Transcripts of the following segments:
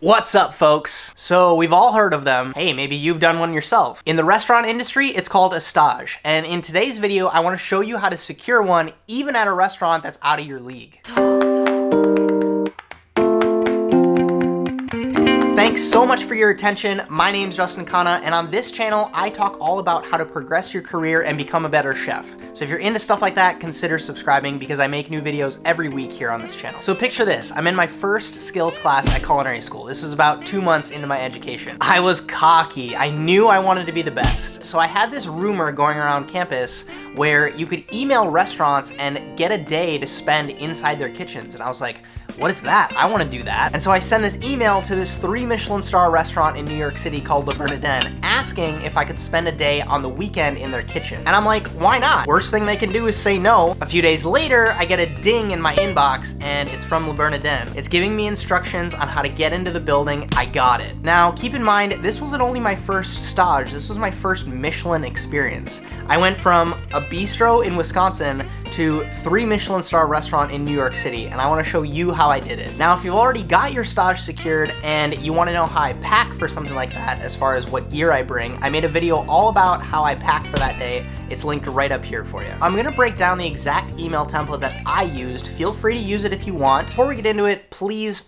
What's up, folks? So we've all heard of them. Hey, maybe you've done one yourself. In the restaurant industry, it's called a stage. And in today's video, I want to show you how to secure one even at a restaurant that's out of your league. Thanks so much for your attention. My name's Justin Khanna, and on this channel, I talk all about how to progress your career and become a better chef. So if you're into stuff like that, consider subscribing because I make new videos every week here on this channel. So picture this, I'm in my first skills class at culinary school. This was about 2 months into my education. I was cocky. I knew I wanted to be the best. So I had this rumor going around campus where you could email restaurants and get a day to spend inside their kitchens. And I was like, what is that? I want to do that. And so I send this email to this 3 Michelin-star restaurant in New York City called Le Bernardin, asking if I could spend a day on the weekend in their kitchen. And I'm like, why not? Worst thing they can do is say no. A few days later, I get a ding in my inbox and it's from Le Bernardin. It's giving me instructions on how to get into the building. I got it. Now, keep in mind, this wasn't only my first stage, this was my first Michelin experience. I went from a bistro in Wisconsin to 3 Michelin-star restaurant in New York City, and I want to show you how I did it. Now, if you've already got your stage secured and you want to know how I pack for something like that, as far as what gear I bring, I made a video all about how I pack for that day. It's linked right up here for you. I'm going to break down the exact email template that I used. Feel free to use it if you want. Before we get into it, please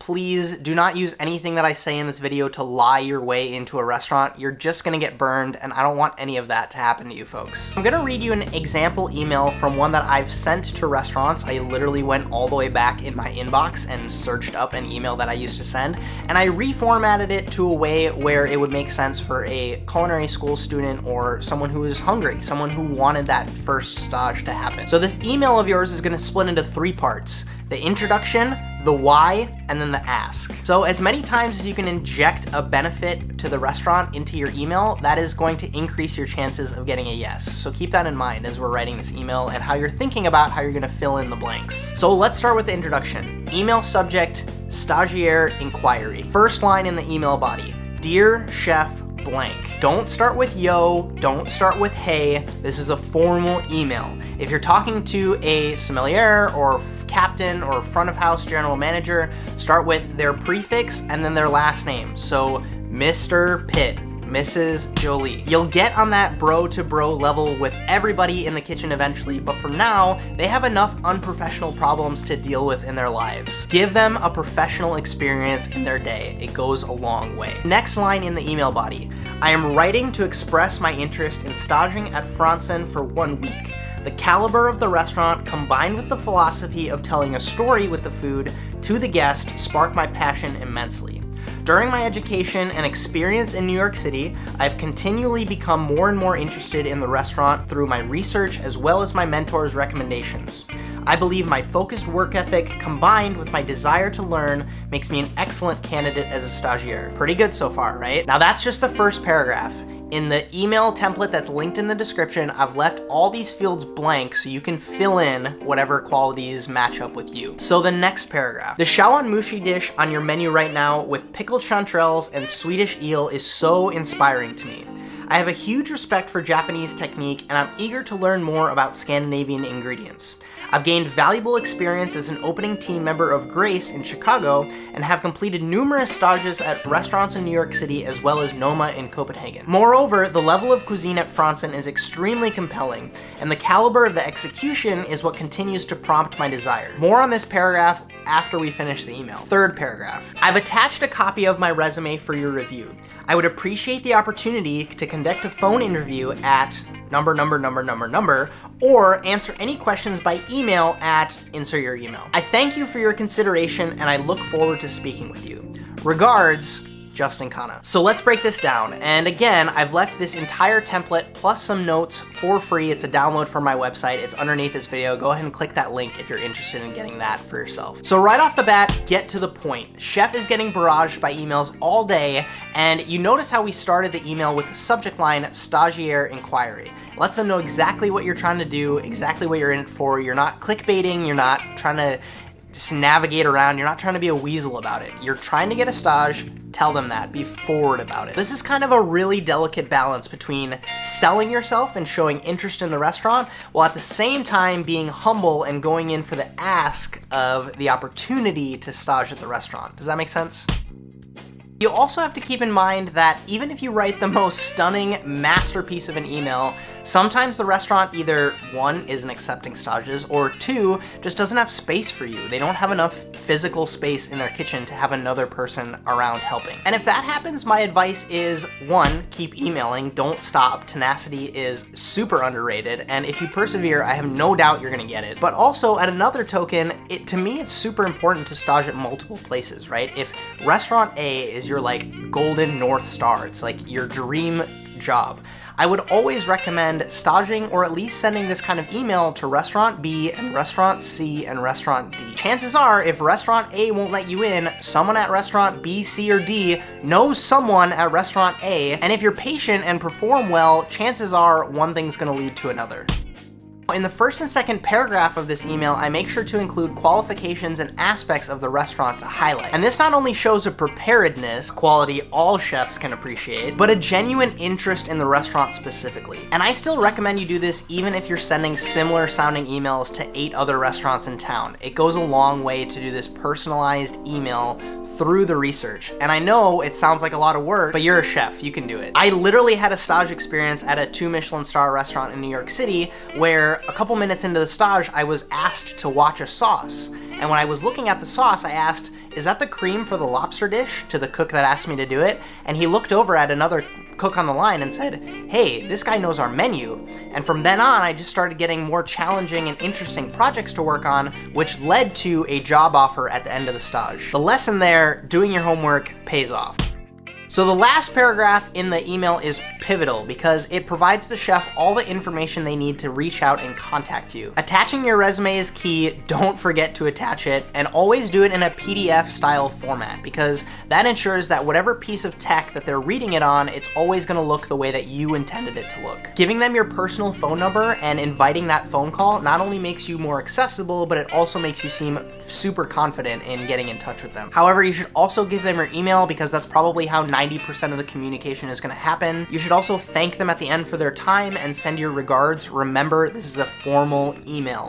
do not use anything that I say in this video to lie your way into a restaurant. You're just going to get burned, and I don't want any of that to happen to you folks. I'm going to read you an example email from one that I've sent to restaurants. I literally went all the way back in my inbox and searched up an email that I used to send, and I reformatted it to a way where it would make sense for a culinary school student or someone who is hungry, someone who wanted that first stage to happen. So this email of yours is going to split into 3 parts: the introduction, the why, and then the ask. So as many times as you can inject a benefit to the restaurant into your email, that is going to increase your chances of getting a yes. So keep that in mind as we're writing this email and how you're thinking about how you're gonna fill in the blanks. So let's start with the introduction. Email subject, stagiaire inquiry. First line in the email body: Dear Chef blank. Don't start with yo, don't start with hey. This is a formal email. If you're talking to a sommelier or captain or front of house general manager, start with their prefix and then their last name. So Mr. Pitt, Mrs. Jolie. You'll get on that bro to bro level with everybody in the kitchen eventually, but for now, they have enough unprofessional problems to deal with in their lives. Give them a professional experience in their day. It goes a long way. Next line in the email body: I am writing to express my interest in staging at Frantzen for 1 week. The caliber of the restaurant combined with the philosophy of telling a story with the food to the guest sparked my passion immensely. During my education and experience in New York City, I've continually become more and more interested in the restaurant through my research as well as my mentors' recommendations. I believe my focused work ethic combined with my desire to learn makes me an excellent candidate as a stagiaire. Pretty good so far, right? Now that's just the first paragraph. In the email template that's linked in the description, I've left all these fields blank so you can fill in whatever qualities match up with you. So the next paragraph: the shawanmushi dish on your menu right now with pickled chanterelles and Swedish eel is so inspiring to me. I have a huge respect for Japanese technique and I'm eager to learn more about Scandinavian ingredients. I've gained valuable experience as an opening team member of Grace in Chicago and have completed numerous stages at restaurants in New York City as well as Noma in Copenhagen. Moreover, the level of cuisine at Frantzen is extremely compelling, and the caliber of the execution is what continues to prompt my desire. More on this paragraph after we finish the email. Third paragraph: I've attached a copy of my resume for your review. I would appreciate the opportunity to conduct a phone interview at number, or answer any questions by email at insert your email. I thank you for your consideration and I look forward to speaking with you. Regards, Justin Khanna. So let's break this down. And again, I've left this entire template plus some notes for free. It's a download from my website. It's underneath this video. Go ahead and click that link if you're interested in getting that for yourself. So right off the bat, get to the point. Chef is getting barraged by emails all day, and you notice how we started the email with the subject line, stagiaire inquiry. It lets them know exactly what you're trying to do, exactly what you're in it for. You're not clickbaiting, you're not trying to just navigate around, you're not trying to be a weasel about it. You're trying to get a stage, tell them that, be forward about it. This is kind of a really delicate balance between selling yourself and showing interest in the restaurant, while at the same time being humble and going in for the ask of the opportunity to stage at the restaurant. Does that make sense? You also have to keep in mind that even if you write the most stunning masterpiece of an email, sometimes the restaurant either, one, isn't accepting stages, or two, just doesn't have space for you. They don't have enough physical space in their kitchen to have another person around helping. And if that happens, my advice is, one, keep emailing, don't stop. Tenacity is super underrated, and if you persevere, I have no doubt you're gonna get it. But also, at another token, to me, it's super important to stage at multiple places, right? If restaurant A is your like golden North Star, it's like your dream job, I would always recommend staging or at least sending this kind of email to restaurant B and restaurant C and restaurant D. Chances are, if restaurant A won't let you in, someone at restaurant B, C, or D knows someone at restaurant A, and if you're patient and perform well, chances are one thing's gonna lead to another. In the first and second paragraph of this email, I make sure to include qualifications and aspects of the restaurant to highlight. And this not only shows a preparedness, quality all chefs can appreciate, but a genuine interest in the restaurant specifically. And I still recommend you do this even if you're sending similar sounding emails to 8 other restaurants in town. It goes a long way to do this personalized email through the research. And I know it sounds like a lot of work, but you're a chef, you can do it. I literally had a stage experience at a 2 Michelin-star restaurant in New York City where a couple minutes into the stage, I was asked to watch a sauce. And when I was looking at the sauce, I asked, "Is that the cream for the lobster dish?" to the cook that asked me to do it. And he looked over at another cook on the line and said, "Hey, this guy knows our menu." And from then on, I just started getting more challenging and interesting projects to work on, which led to a job offer at the end of the stage. The lesson there, doing your homework pays off. So the last paragraph in the email is pivotal because it provides the chef all the information they need to reach out and contact you. Attaching your resume is key, don't forget to attach it, and always do it in a PDF style format because that ensures that whatever piece of tech that they're reading it on, it's always gonna look the way that you intended it to look. Giving them your personal phone number and inviting that phone call not only makes you more accessible, but it also makes you seem super confident in getting in touch with them. However, you should also give them your email because that's probably how 90% of the communication is gonna happen. You should also thank them at the end for their time and send your regards. Remember, this is a formal email.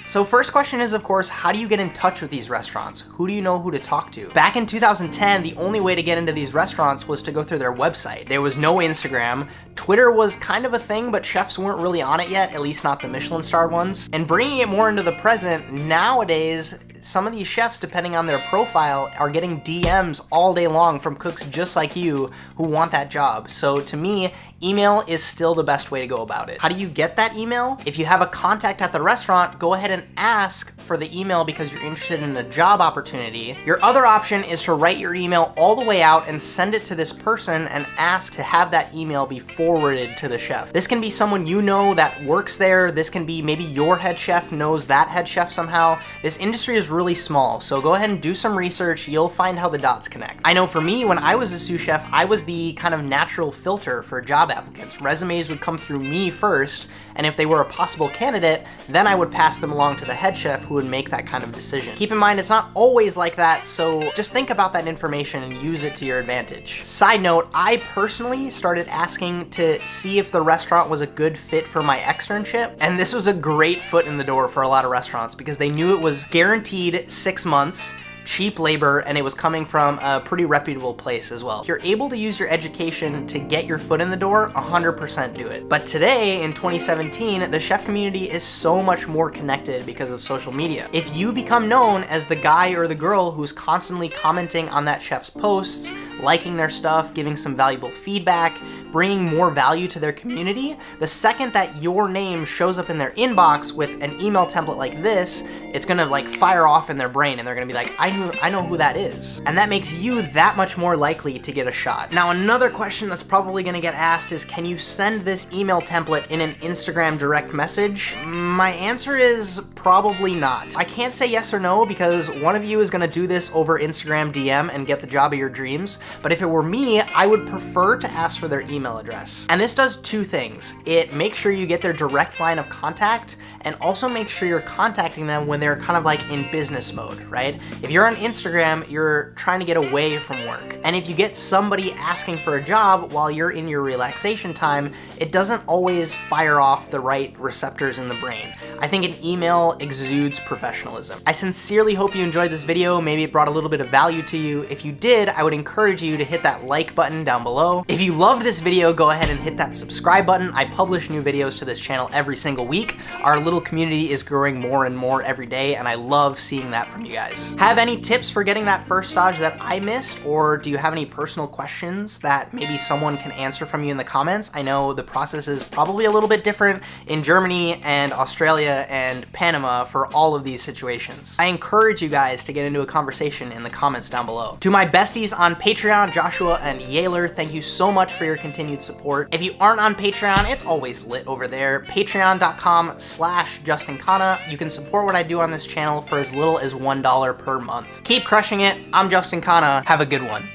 So first question is, of course, how do you get in touch with these restaurants? Who do you know who to talk to? Back in 2010, the only way to get into these restaurants was to go through their website. There was no Instagram. Twitter was kind of a thing, but chefs weren't really on it yet, at least not the Michelin-starred ones. And bringing it more into the present, nowadays, some of these chefs, depending on their profile, are getting DMs all day long from cooks just like you who want that job. So to me, email is still the best way to go about it. How do you get that email? If you have a contact at the restaurant, go ahead and ask for the email because you're interested in a job opportunity. Your other option is to write your email all the way out and send it to this person and ask to have that email be forwarded to the chef. This can be someone you know that works there. This can be maybe your head chef knows that head chef somehow. This industry is really small, so go ahead and do some research. You'll find how the dots connect. I know for me, when I was a sous chef, I was the kind of natural filter for job applicants. Resumes would come through me first, and if they were a possible candidate, then I would pass them along to the head chef who would make that kind of decision. Keep in mind, it's not always like that, so just think about that information and use it to your advantage. Side note, I personally started asking to see if the restaurant was a good fit for my externship, and this was a great foot in the door for a lot of restaurants because they knew it was guaranteed 6 months, cheap labor, and it was coming from a pretty reputable place as well. If you're able to use your education to get your foot in the door, 100% do it. But today, in 2017, the chef community is so much more connected because of social media. If you become known as the guy or the girl who's constantly commenting on that chef's posts, liking their stuff, giving some valuable feedback, bringing more value to their community, the second that your name shows up in their inbox with an email template like this, it's gonna like fire off in their brain and they're gonna be like, I know who that is. And that makes you that much more likely to get a shot. Now, another question that's probably gonna get asked is, can you send this email template in an Instagram direct message? My answer is probably not. I can't say yes or no because one of you is gonna do this over Instagram DM and get the job of your dreams. But if it were me, I would prefer to ask for their email address. And this does two things. It makes sure you get their direct line of contact and also make sure you're contacting them when they're they're kind of like in business mode, right? If you're on Instagram, you're trying to get away from work. And if you get somebody asking for a job while you're in your relaxation time, it doesn't always fire off the right receptors in the brain. I think an email exudes professionalism. I sincerely hope you enjoyed this video. Maybe it brought a little bit of value to you. If you did, I would encourage you to hit that like button down below. If you loved this video, go ahead and hit that subscribe button. I publish new videos to this channel every single week. Our little community is growing more and more every day, and I love seeing that from you guys. Have any tips for getting that first stage that I missed, or do you have any personal questions that maybe someone can answer from you in the comments? I know the process is probably a little bit different in Germany and Australia and Panama for all of these situations. I encourage you guys to get into a conversation in the comments down below. To my besties on Patreon, Joshua and Yaler, thank you so much for your continued support. If you aren't on Patreon, it's always lit over there. Patreon.com/Justin Khanna. You can support what I do on this channel for as little as $1 per month. Keep crushing it. I'm Justin Khanna. Have a good one.